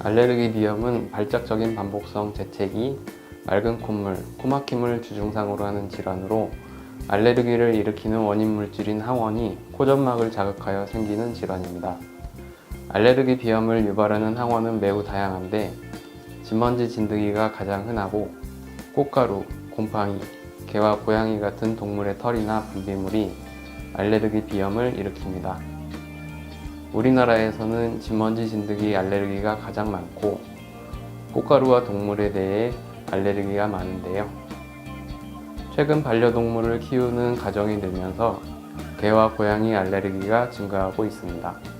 알레르기 비염은 발작적인 반복성 재채기, 맑은 콧물, 코막힘을 주증상으로 하는 질환으로 알레르기를 일으키는 원인 물질인 항원이 코점막을 자극하여 생기는 질환입니다. 알레르기 비염을 유발하는 항원은 매우 다양한데 진먼지 진드기가 가장 흔하고 꽃가루, 곰팡이, 개와 고양이 같은 동물의 털이나 분비물이 알레르기 비염을 일으킵니다. 우리나라에서는 진먼지 진드기 알레르기가 가장 많고 꽃가루와 동물에 대해 알레르기가 많은데요. 최근 반려동물을 키우는 가정이 늘면서 개와 고양이 알레르기가 증가하고 있습니다.